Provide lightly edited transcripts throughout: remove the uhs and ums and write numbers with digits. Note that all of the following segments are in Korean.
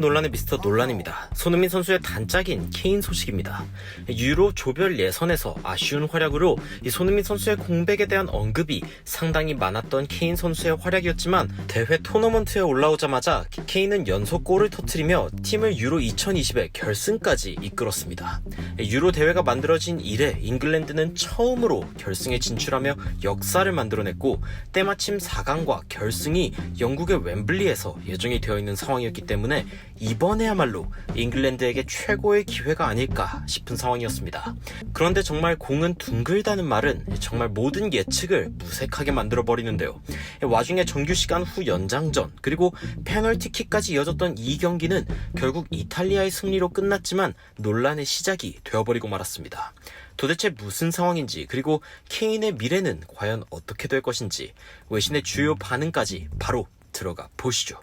논란의 미스터 논란입니다. 손흥민 선수의 단짝인 케인 소식입니다. 유로 조별 예선에서 아쉬운 활약으로 이 손흥민 선수의 공백에 대한 언급이 상당히 많았던 케인 선수의 활약이었지만 대회 토너먼트에 올라오자마자 케인은 연속 골을 터뜨리며 팀을 유로 2020의 결승까지 이끌었습니다. 유로 대회가 만들어진 이래 잉글랜드는 처음으로 결승에 진출하며 역사를 만들어냈고 때마침 4강과 결승이 영국의 웸블리에서 예정이 되어 있는 상황이었기 때문에 이번에야말로 잉글랜드에게 최고의 기회가 아닐까 싶은 상황이었습니다. 그런데 정말 공은 둥글다는 말은 정말 모든 예측을 무색하게 만들어버리는데요. 와중에 정규시간 후 연장전 그리고 페널티킥까지 이어졌던 이 경기는 결국 이탈리아의 승리로 끝났지만 논란의 시작이 되어버리고 말았습니다. 도대체 무슨 상황인지 그리고 케인의 미래는 과연 어떻게 될 것인지 외신의 주요 반응까지 바로 들어가 보시죠.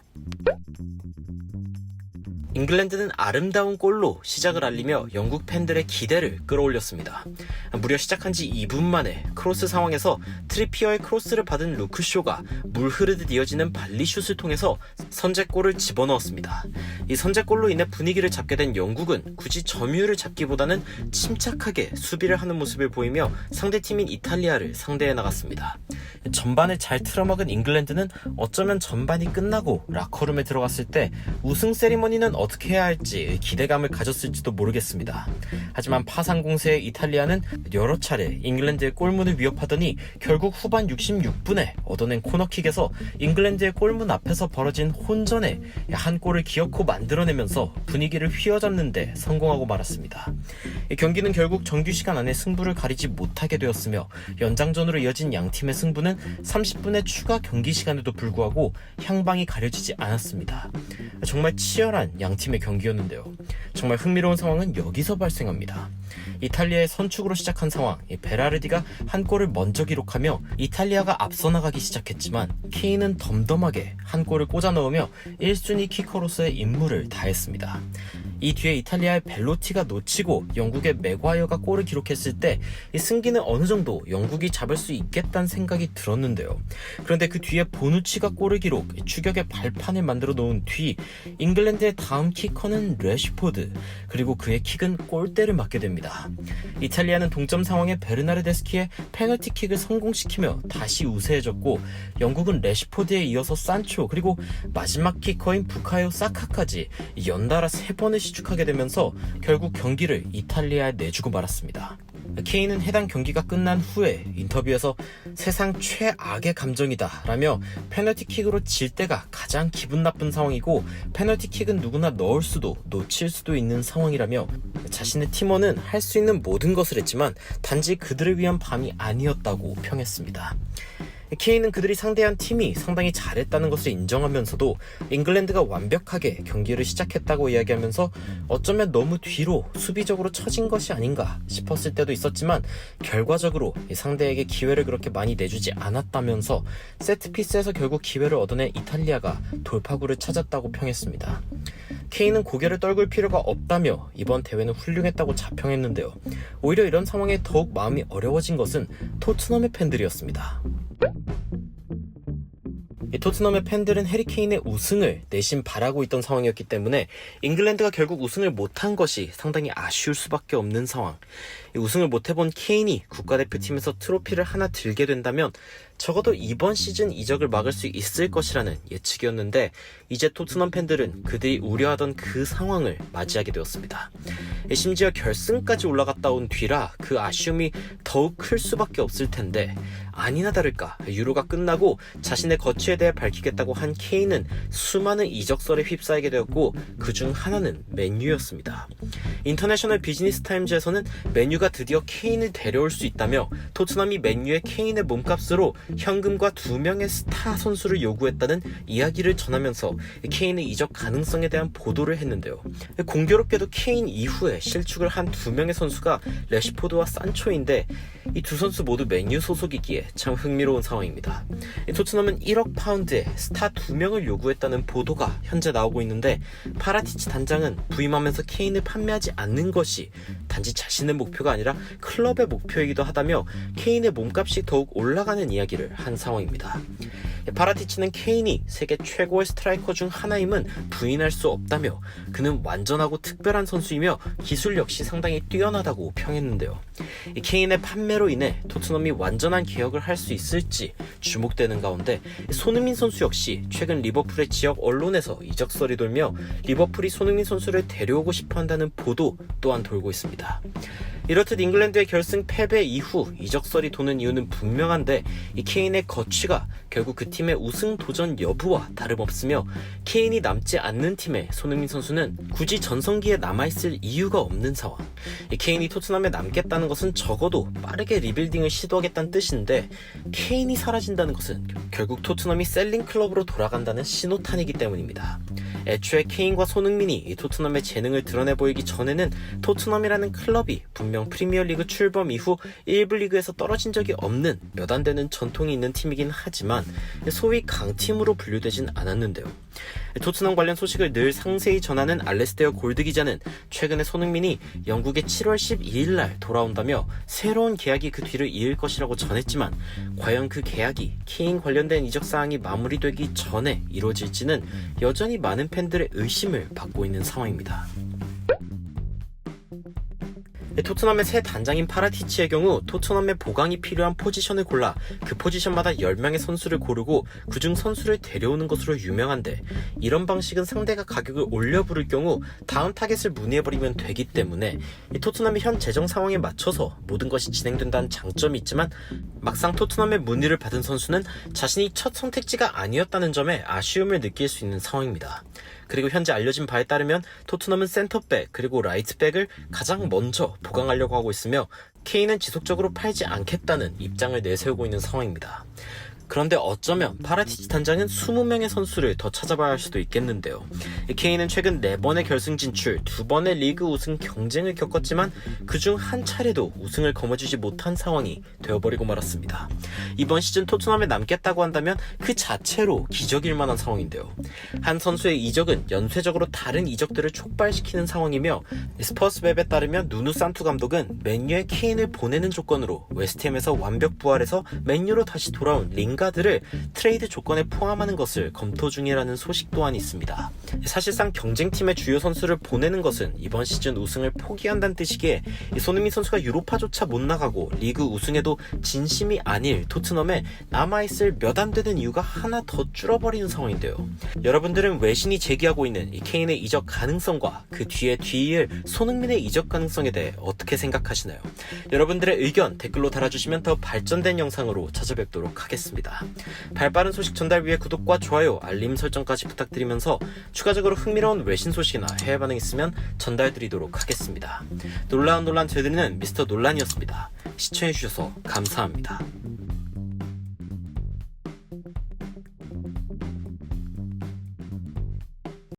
잉글랜드는 아름다운 골로 시작을 알리며 영국 팬들의 기대를 끌어올렸습니다. 무려 시작한 지 2분 만에 크로스 상황에서 트리피어의 크로스를 받은 루크쇼가 물 흐르듯 이어지는 발리슛을 통해서 선제골을 집어넣었습니다. 이 선제골로 인해 분위기를 잡게 된 영국은 굳이 점유율을 잡기보다는 침착하게 수비를 하는 모습을 보이며 상대팀인 이탈리아를 상대해 나갔습니다. 전반을 잘 틀어막은 잉글랜드는 어쩌면 전반이 끝나고 라커룸에 들어갔을 때 우승 세리머니는 어떻게 해야 할지 기대감을 가졌을지도 모르겠습니다. 하지만 파상 공세의 이탈리아는 여러 차례 잉글랜드의 골문을 위협하더니 결국 후반 66분에 얻어낸 코너킥에서 잉글랜드의 골문 앞에서 벌어진 혼전에 한 골을 기어코 만들어내면서 분위기를 휘어잡는 데 성공하고 말았습니다. 이 경기는 결국 정규시간 안에 승부를 가리지 못하게 되었으며 연장전으로 이어진 양팀의 승부는 30분의 추가 경기 시간에도 불구하고 향방이 가려지지 않았습니다. 정말 치열한 양팀의 경기였는데요. 정말 흥미로운 상황은 여기서 발생합니다. 이탈리아의 선축으로 시작한 상황, 베라르디가 한 골을 먼저 기록하며 이탈리아가 앞서 나가기 시작했지만 케인은 덤덤하게 한 골을 꽂아 넣으며 1순위 키커로서의 임무를 다했습니다. 이 뒤에 이탈리아의 벨로티가 놓치고 영국의 맥과이어가 골을 기록했을 때 이 승기는 어느 정도 영국이 잡을 수 있겠다는 생각이 들었는데요. 그런데 그 뒤에 보누치가 골을 기록, 추격의 발판을 만들어 놓은 뒤 잉글랜드의 다음 키커는 래시포드, 그리고 그의 킥은 골대를 맞게 됩니다. 이탈리아는 동점 상황에 베르나르데스키의 페널티킥을 성공시키며 다시 우세해졌고 영국은 래시포드에 이어서 산초 그리고 마지막 키커인 부카요 사카까지 연달아 3번을 시축하게 되면서 결국 경기를 이탈리아에 내주고 말았습니다. 케인은 해당 경기가 끝난 후에 인터뷰에서 세상 최악의 감정이다 라며 페널티킥으로 질 때가 가장 기분 나쁜 상황이고 페널티킥은 누구나 넣을 수도 놓칠 수도 있는 상황이라며 자신의 팀원은 할 수 있는 모든 것을 했지만 단지 그들을 위한 밤이 아니었다고 평했습니다. 케인은 그들이 상대한 팀이 상당히 잘했다는 것을 인정하면서도 잉글랜드가 완벽하게 경기를 시작했다고 이야기하면서 어쩌면 너무 뒤로 수비적으로 처진 것이 아닌가 싶었을 때도 있었지만 결과적으로 상대에게 기회를 그렇게 많이 내주지 않았다면서 세트피스에서 결국 기회를 얻어낸 이탈리아가 돌파구를 찾았다고 평했습니다. 케인은 고개를 떨굴 필요가 없다며 이번 대회는 훌륭했다고 자평했는데요. 오히려 이런 상황에 더욱 마음이 어려워진 것은 토트넘의 팬들이었습니다. 토트넘의 팬들은 해리 케인의 우승을 내심 바라고 있던 상황이었기 때문에 잉글랜드가 결국 우승을 못한 것이 상당히 아쉬울 수밖에 없는 상황. 우승을 못해본 케인이 국가대표팀에서 트로피를 하나 들게 된다면 적어도 이번 시즌 이적을 막을 수 있을 것이라는 예측이었는데 이제 토트넘 팬들은 그들이 우려하던 그 상황을 맞이하게 되었습니다. 심지어 결승까지 올라갔다 온 뒤라 그 아쉬움이 더욱 클 수밖에 없을 텐데 아니나 다를까 유로가 끝나고 자신의 거취에 대해 밝히겠다고 한 케인은 수많은 이적설에 휩싸이게 되었고 그중 하나는 맨유였습니다. 인터내셔널 비즈니스 타임즈에서는 맨유가 드디어 케인을 데려올 수 있다며 토트넘이 맨유의 케인의 몸값으로 현금과 2명의 스타 선수를 요구했다는 이야기를 전하면서 케인의 이적 가능성에 대한 보도를 했는데요. 공교롭게도 케인 이후에 실축을 한 2명의 선수가 래시포드와 산초인데 이 두 선수 모두 맨유 소속이기에 참 흥미로운 상황입니다. 토트넘은 1억 파운드에 스타 2명을 요구했다는 보도가 현재 나오고 있는데 파라티치 단장은 부임하면서 케인을 판매하지 않는 것이 단지 자신의 목표가 아니라 클럽의 목표이기도 하다며 케인의 몸값이 더욱 올라가는 이야기를 한 상황입니다. 파라티치는 케인이 세계 최고의 스트라이커 중 하나임은 부인할 수 없다며 그는 완전하고 특별한 선수이며 기술 역시 상당히 뛰어나다고 평했는데요. 케인의 판매로 인해 토트넘이 완전한 개혁을 할 수 있을지 주목되는 가운데 손흥민 선수 역시 최근 리버풀의 지역 언론에서 이적설이 돌며 리버풀이 손흥민 선수를 데려오고 싶어 한다는 보도 또한 돌고 있습니다. 이렇듯 잉글랜드의 결승 패배 이후 이적설이 도는 이유는 분명한데 이 케인의 거취가 결국 그 팀의 우승 도전 여부와 다름없으며 케인이 남지 않는 팀에 손흥민 선수는 굳이 전성기에 남아있을 이유가 없는 상황. 이 케인이 토트넘에 남겠다는 것은 적어도 빠르게 리빌딩을 시도하겠다는 뜻인데 케인이 사라진다는 것은 결국 토트넘이 셀링 클럽으로 돌아간다는 신호탄이기 때문입니다. 애초에 케인과 손흥민이 이 토트넘의 재능을 드러내 보이기 전에는 토트넘이라는 클럽이 분명 프리미어리그 출범 이후 1부 리그에서 떨어진 적이 없는 몇 안 되는 전통이 있는 팀이긴 하지만 소위 강팀으로 분류되진 않았는데요. 토트넘 관련 소식을 늘 상세히 전하는 알레스테어 골드 기자는 최근에 손흥민이 영국에 7월 12일 날 돌아온다며 새로운 계약이 그 뒤를 이을 것이라고 전했지만 과연 그 계약이 케인 관련된 이적 사항이 마무리되기 전에 이루어질지는 여전히 많은 팬들의 의심을 받고 있는 상황입니다. 토트넘의 새 단장인 파라티치의 경우 토트넘의 보강이 필요한 포지션을 골라 그 포지션마다 10명의 선수를 고르고 그중 선수를 데려오는 것으로 유명한데 이런 방식은 상대가 가격을 올려 부를 경우 다음 타겟을 문의해버리면 되기 때문에 토트넘의 현 재정 상황에 맞춰서 모든 것이 진행된다는 장점이 있지만 막상 토트넘의 문의를 받은 선수는 자신이 첫 선택지가 아니었다는 점에 아쉬움을 느낄 수 있는 상황입니다. 그리고 현재 알려진 바에 따르면 토트넘은 센터백 그리고 라이트백을 가장 먼저 보강하려고 하고 있으며 케인은 지속적으로 팔지 않겠다는 입장을 내세우고 있는 상황입니다. 그런데 어쩌면 파라티치 단장은 20명의 선수를 더 찾아봐야 할 수도 있겠는데요. 케인은 최근 4번의 결승 진출, 2번의 리그 우승 경쟁을 겪었지만 그중 한 차례도 우승을 거머쥐지 못한 상황이 되어버리고 말았습니다. 이번 시즌 토트넘에 남겠다고 한다면 그 자체로 기적일 만한 상황인데요. 한 선수의 이적은 연쇄적으로 다른 이적들을 촉발시키는 상황이며 스퍼스웹에 따르면 누누 산투 감독은 맨유에 케인을 보내는 조건으로 웨스트햄에서 완벽 부활해서 맨유로 다시 돌아온 링가드를 트레이드 조건에 포함하는 것을 검토 중이라는 소식 또한 있습니다. 사실상 경쟁팀의 주요 선수를 보내는 것은 이번 시즌 우승을 포기한다는 뜻이기에 손흥민 선수가 유로파조차 못 나가고 리그 우승에도 진심이 아닐 토트넘에 남아있을 몇 안 되는 이유가 하나 더 줄어버리는 상황인데요. 여러분들은 외신이 제기하고 있는 이 케인의 이적 가능성과 그 뒤에 뒤이을 손흥민의 이적 가능성에 대해 어떻게 생각하시나요? 여러분들의 의견 댓글로 달아주시면 더 발전된 영상으로 찾아뵙도록 하겠습니다. 발빠른 소식 전달 위해 구독과 좋아요, 알림 설정까지 부탁드리면서 추가적으로 흥미로운 외신 소식이나 해외 반응 있으면 전달드리도록 하겠습니다. 논란 제드리는 미스터 논란이었습니다. 시청해주셔서 감사합니다.